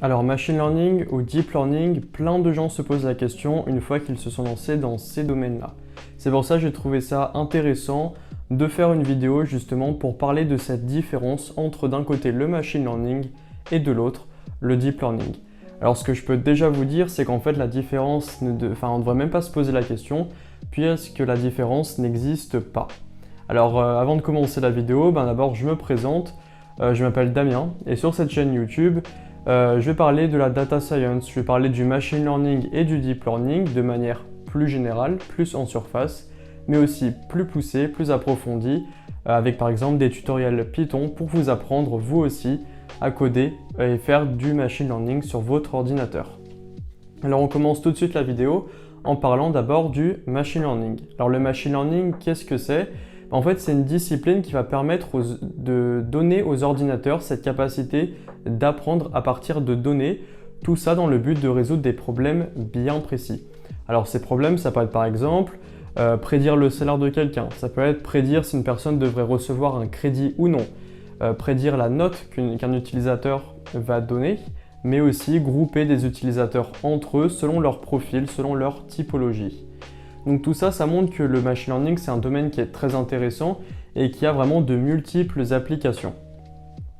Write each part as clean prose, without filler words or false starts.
Alors machine learning ou deep learning, plein de gens se posent la question une fois qu'ils se sont lancés dans ces domaines-là. C'est pour ça que j'ai trouvé ça intéressant de faire une vidéo justement pour parler de cette différence entre d'un côté le machine learning et de l'autre le deep learning. Alors ce que je peux déjà vous dire, c'est qu'en fait la différence, on ne devrait même pas se poser la question puisque la différence n'existe pas. Alors avant de commencer la vidéo, d'abord je me présente, je m'appelle Damien et sur cette chaîne YouTube, je vais parler de la data science, je vais parler du machine learning et du deep learning de manière plus générale, plus en surface, mais aussi plus poussée, plus approfondie, avec par exemple des tutoriels Python pour vous apprendre vous aussi à coder et faire du machine learning sur votre ordinateur. Alors on commence tout de suite la vidéo en parlant d'abord du machine learning. Alors le machine learning, qu'est-ce que c'est ? En fait, c'est une discipline qui va permettre de donner aux ordinateurs cette capacité d'apprendre à partir de données, tout ça dans le but de résoudre des problèmes bien précis. Alors ces problèmes, ça peut être par exemple prédire le salaire de quelqu'un, ça peut être prédire si une personne devrait recevoir un crédit ou non, prédire la note qu'un utilisateur va donner, mais aussi grouper des utilisateurs entre eux selon leur profil, selon leur typologie. Donc tout ça, ça montre que le machine learning, c'est un domaine qui est très intéressant et qui a vraiment de multiples applications.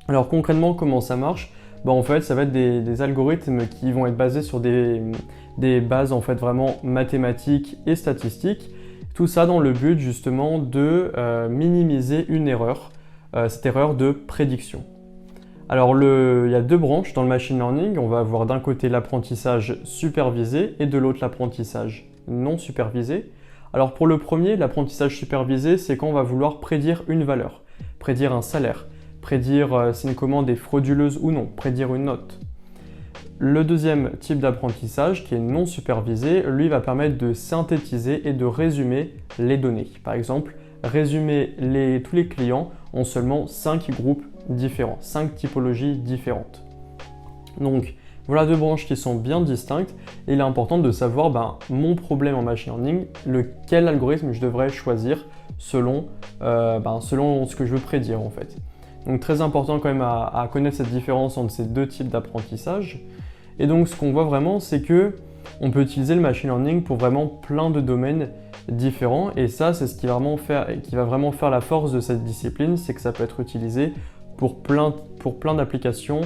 Alors concrètement, comment ça marche ? En fait, ça va être des algorithmes qui vont être basés sur des bases en fait vraiment mathématiques et statistiques. Tout ça dans le but justement de minimiser une erreur, cette erreur de prédiction. Alors il y a deux branches dans le machine learning. On va avoir d'un côté l'apprentissage supervisé et de l'autre l'apprentissage non supervisé. Alors pour le premier, l'apprentissage supervisé, c'est quand on va vouloir prédire une valeur, prédire un salaire, prédire si une commande est frauduleuse ou non, prédire une note. Le deuxième type d'apprentissage, qui est non supervisé, lui va permettre de synthétiser et de résumer les données. Par exemple, résumer tous les clients en seulement 5 groupes différents, 5 typologies différentes. Donc voilà deux branches qui sont bien distinctes et il est important de savoir mon problème en machine learning, quel algorithme je devrais choisir selon ce que je veux prédire en fait. Donc très important quand même à connaître cette différence entre ces deux types d'apprentissage. Et donc ce qu'on voit vraiment, c'est que on peut utiliser le machine learning pour vraiment plein de domaines différents et ça c'est ce qui va vraiment faire la force de cette discipline, c'est que ça peut être utilisé pour plein d'applications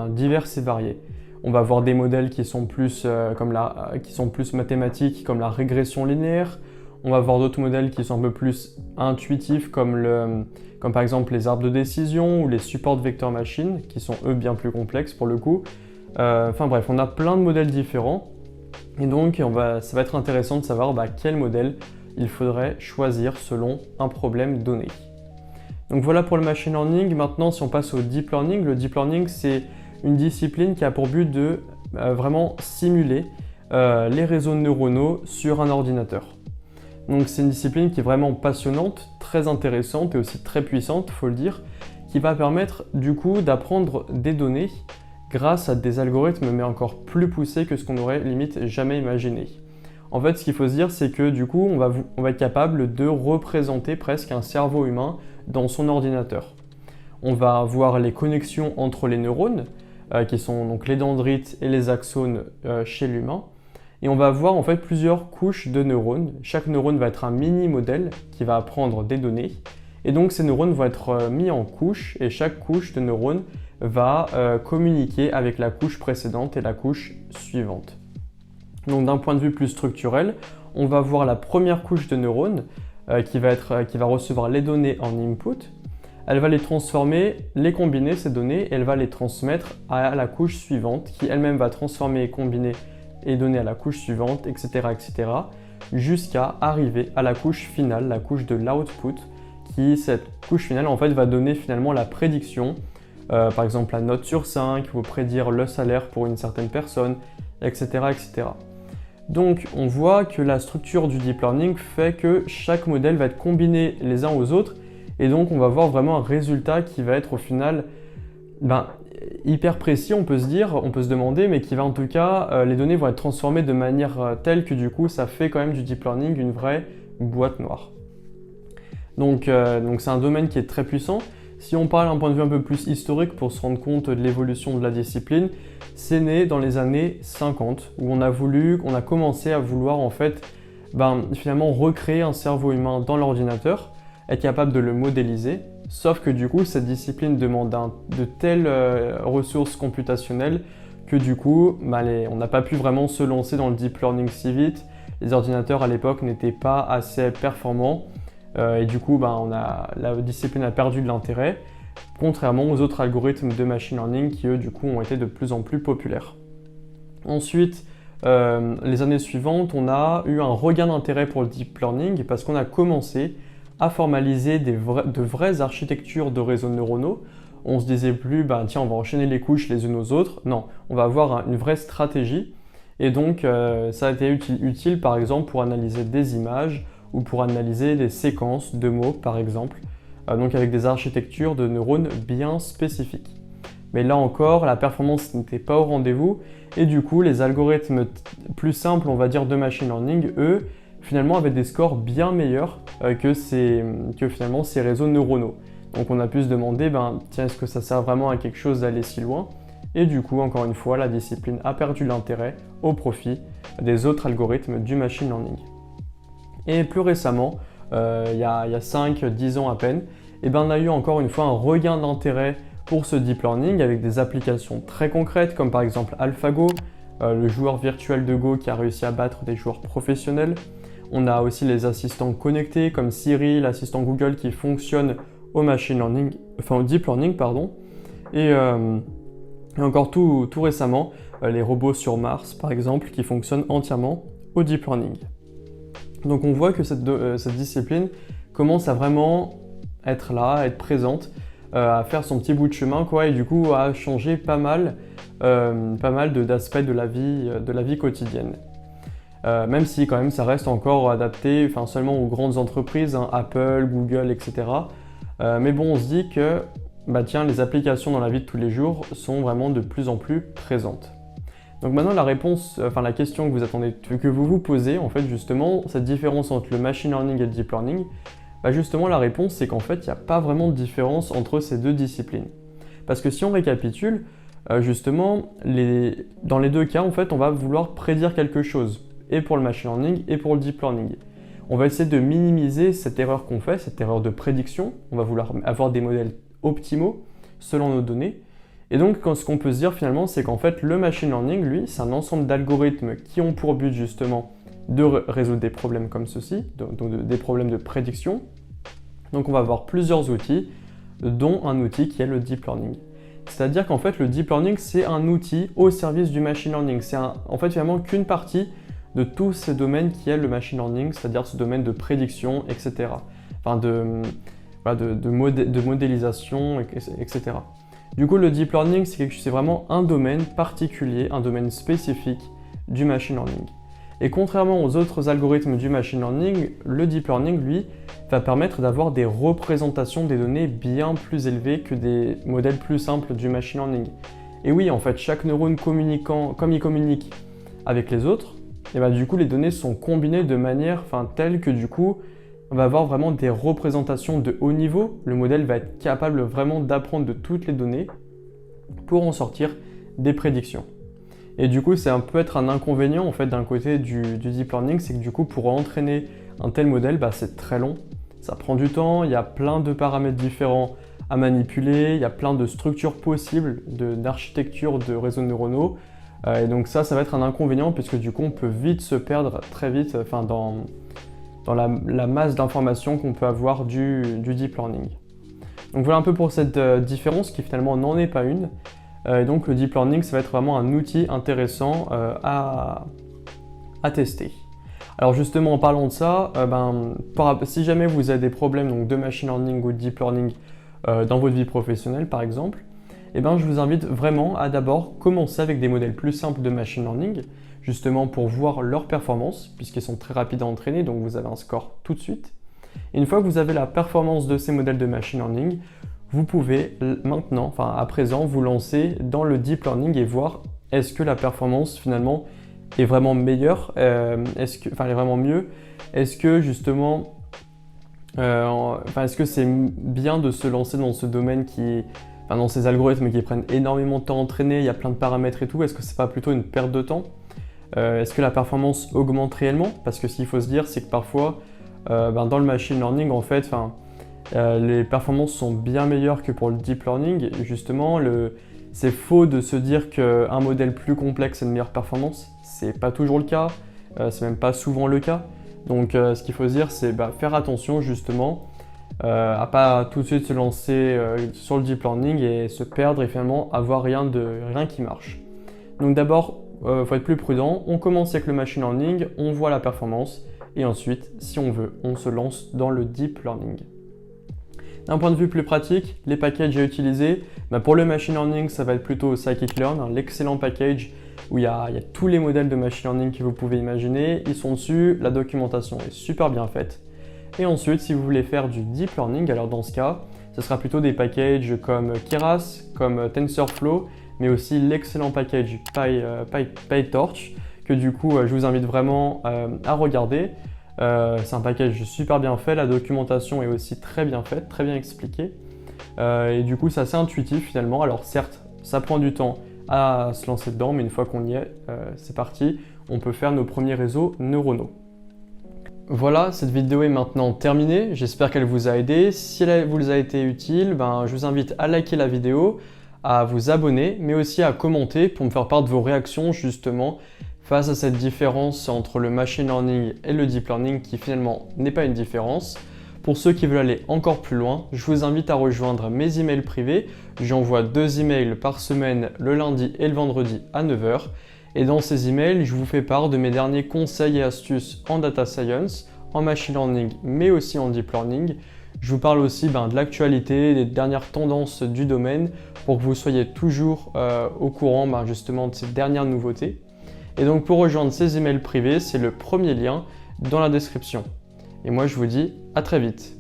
diverses et variées. On va avoir des modèles qui sont plus mathématiques comme la régression linéaire. On va avoir d'autres modèles qui sont un peu plus intuitifs comme par exemple les arbres de décision ou les support vector machines qui sont eux bien plus complexes pour le coup. Bref, on a plein de modèles différents et donc ça va être intéressant de savoir quel modèle il faudrait choisir selon un problème donné. Donc voilà pour le machine learning. Maintenant, si on passe au deep learning, le deep learning, c'est une discipline qui a pour but de vraiment simuler les réseaux neuronaux sur un ordinateur. Donc c'est une discipline qui est vraiment passionnante, très intéressante et aussi très puissante, faut le dire, qui va permettre du coup d'apprendre des données grâce à des algorithmes mais encore plus poussés que ce qu'on aurait limite jamais imaginé. En fait, ce qu'il faut se dire, c'est que du coup, on va être capable de représenter presque un cerveau humain dans son ordinateur. On va voir les connexions entre les neurones, qui sont donc les dendrites et les axones chez l'humain. Et on va avoir en fait plusieurs couches de neurones. Chaque neurone va être un mini-modèle qui va apprendre des données. Et donc ces neurones vont être mis en couches et chaque couche de neurones va communiquer avec la couche précédente et la couche suivante. Donc d'un point de vue plus structurel, on va voir la première couche de neurones qui va recevoir les données en input. Elle va les transformer, les combiner ces données et elle va les transmettre à la couche suivante qui elle-même va transformer, combiner et donner à la couche suivante, etc. jusqu'à arriver à la couche finale, la couche de l'output cette couche finale en fait va donner finalement la prédiction, par exemple la note sur 5 ou prédire le salaire pour une certaine personne, etc. Donc on voit que la structure du deep learning fait que chaque modèle va être combiné les uns aux autres et donc on va voir vraiment un résultat qui va être au final hyper précis, on peut se demander, mais qui va en tout cas, les données vont être transformées de manière telle que du coup ça fait quand même du deep learning une vraie boîte noire. Donc c'est un domaine qui est très puissant. Si on parle d'un point de vue un peu plus historique pour se rendre compte de l'évolution de la discipline, c'est né dans les années 50 où on a commencé à vouloir en fait finalement recréer un cerveau humain dans l'ordinateur, être capable de le modéliser, sauf que du coup cette discipline demande de telles ressources computationnelles que du coup on n'a pas pu vraiment se lancer dans le deep learning si vite. Les ordinateurs à l'époque n'étaient pas assez performants et du coup la discipline a perdu de l'intérêt, contrairement aux autres algorithmes de machine learning qui eux du coup ont été de plus en plus populaires. Ensuite, les années suivantes, on a eu un regain d'intérêt pour le deep learning parce qu'on a commencé à formaliser de vraies architectures de réseaux neuronaux. On se disait plus, tiens, on va enchaîner les couches les unes aux autres. Non, on va avoir une vraie stratégie. Et donc, ça a été utile, par exemple, pour analyser des images ou pour analyser des séquences de mots, par exemple. Donc, avec des architectures de neurones bien spécifiques. Mais là encore, la performance n'était pas au rendez-vous. Et du coup, les algorithmes plus simples, on va dire, de machine learning, eux, finalement, avaient des scores bien meilleurs que finalement ces réseaux neuronaux. Donc on a pu se demander, tiens, est-ce que ça sert vraiment à quelque chose d'aller si loin? Et du coup, encore une fois, la discipline a perdu l'intérêt au profit des autres algorithmes du machine learning. Et plus récemment, il y a 5-10 ans à peine, on a eu encore une fois un regain d'intérêt pour ce deep learning avec des applications très concrètes comme par exemple AlphaGo, le joueur virtuel de Go qui a réussi à battre des joueurs professionnels. On a aussi les assistants connectés comme Siri, l'assistant Google qui fonctionne au deep learning, pardon. Et encore tout récemment, les robots sur Mars par exemple qui fonctionnent entièrement au deep learning. Donc on voit que cette discipline commence à vraiment être là, à être présente, à faire son petit bout de chemin et du coup à changer pas mal d'aspects de la vie quotidienne. Même si quand même ça reste encore adapté seulement aux grandes entreprises, Apple, Google, etc. Mais bon, on se dit que les applications dans la vie de tous les jours sont vraiment de plus en plus présentes. Donc maintenant la question que vous vous posez, en fait justement, cette différence entre le machine learning et le deep learning, justement la réponse c'est qu'en fait il n'y a pas vraiment de différence entre ces deux disciplines. Parce que si on récapitule, justement, dans les deux cas, en fait, on va vouloir prédire quelque chose, et pour le machine learning et pour le deep learning. On va essayer de minimiser cette erreur qu'on fait, cette erreur de prédiction. On va vouloir avoir des modèles optimaux selon nos données. Et donc, ce qu'on peut se dire finalement, c'est qu'en fait, le machine learning, lui, c'est un ensemble d'algorithmes qui ont pour but justement de résoudre des problèmes comme ceci, donc des problèmes de prédiction. Donc, on va avoir plusieurs outils, dont un outil qui est le deep learning. C'est-à-dire qu'en fait, le deep learning, c'est un outil au service du machine learning. C'est en fait finalement qu'une partie de tous ces domaines qui est le machine learning, c'est-à-dire ce domaine de prédiction, etc. De modélisation, etc. Du coup, le deep learning, c'est vraiment un domaine particulier, un domaine spécifique du machine learning. Et contrairement aux autres algorithmes du machine learning, le deep learning, lui, va permettre d'avoir des représentations des données bien plus élevées que des modèles plus simples du machine learning. Et oui, en fait, chaque neurone communiquant comme il communique avec les autres, du coup, les données sont combinées de manière telle que du coup, on va avoir vraiment des représentations de haut niveau. Le modèle va être capable vraiment d'apprendre de toutes les données pour en sortir des prédictions. Et du coup, ça peut être un inconvénient en fait d'un côté du deep learning, c'est que du coup, pour entraîner un tel modèle, c'est très long, ça prend du temps, il y a plein de paramètres différents à manipuler, il y a plein de structures possibles d'architecture de réseaux neuronaux. Et donc ça va être un inconvénient puisque du coup, on peut vite se perdre très vite dans la masse d'informations qu'on peut avoir du deep learning. Donc voilà un peu pour cette différence qui finalement n'en est pas une. Et donc le deep learning, ça va être vraiment un outil intéressant à tester. Alors justement en parlant de ça, si jamais vous avez des problèmes de machine learning ou de deep learning dans votre vie professionnelle par exemple, je vous invite vraiment à d'abord commencer avec des modèles plus simples de machine learning, justement pour voir leur performance, puisqu'ils sont très rapides à entraîner, donc vous avez un score tout de suite. Et une fois que vous avez la performance de ces modèles de machine learning, vous pouvez maintenant, à présent, vous lancer dans le deep learning et voir est-ce que la performance finalement est vraiment meilleure, est vraiment mieux, est-ce que justement Est-ce que c'est bien de se lancer dans ce domaine dans ces algorithmes qui prennent énormément de temps à entraîner, il y a plein de paramètres et tout, est-ce que c'est pas plutôt une perte de temps? Est-ce que la performance augmente réellement? Parce que ce qu'il faut se dire, c'est que parfois, dans le machine learning, en fait, les performances sont bien meilleures que pour le deep learning. Et justement, c'est faux de se dire qu'un modèle plus complexe a une meilleure performance. C'est pas toujours le cas, c'est même pas souvent le cas. Donc ce qu'il faut se dire, c'est faire attention justement à pas tout de suite se lancer sur le deep learning et se perdre et finalement avoir rien qui marche. Donc d'abord, faut être plus prudent. On commence avec le machine learning, on voit la performance et ensuite, si on veut, on se lance dans le deep learning. D'un point de vue plus pratique, les packages à utiliser, pour le machine learning, ça va être plutôt scikit-learn, l'excellent package où il y a tous les modèles de machine learning que vous pouvez imaginer. Ils sont dessus, la documentation est super bien faite. Et ensuite, si vous voulez faire du deep learning, alors dans ce cas, ce sera plutôt des packages comme Keras, comme TensorFlow, mais aussi l'excellent package PyTorch, que du coup, je vous invite vraiment à regarder. C'est un package super bien fait, la documentation est aussi très bien faite, très bien expliquée. Et du coup, c'est assez intuitif finalement. Alors certes, ça prend du temps à se lancer dedans, mais une fois qu'on y est, c'est parti. On peut faire nos premiers réseaux neuronaux. Voilà, cette vidéo est maintenant terminée. J'espère qu'elle vous a aidé. Si elle vous a été utile, je vous invite à liker la vidéo, à vous abonner, mais aussi à commenter pour me faire part de vos réactions justement face à cette différence entre le machine learning et le deep learning qui finalement n'est pas une différence. Pour ceux qui veulent aller encore plus loin, je vous invite à rejoindre mes emails privés. J'envoie 2 emails par semaine le lundi et le vendredi à 9 h. Et dans ces emails, je vous fais part de mes derniers conseils et astuces en data science, en machine learning, mais aussi en deep learning. Je vous parle aussi de l'actualité, des dernières tendances du domaine pour que vous soyez toujours au courant justement de ces dernières nouveautés. Et donc pour rejoindre ces emails privés, c'est le premier lien dans la description. Et moi je vous dis à très vite.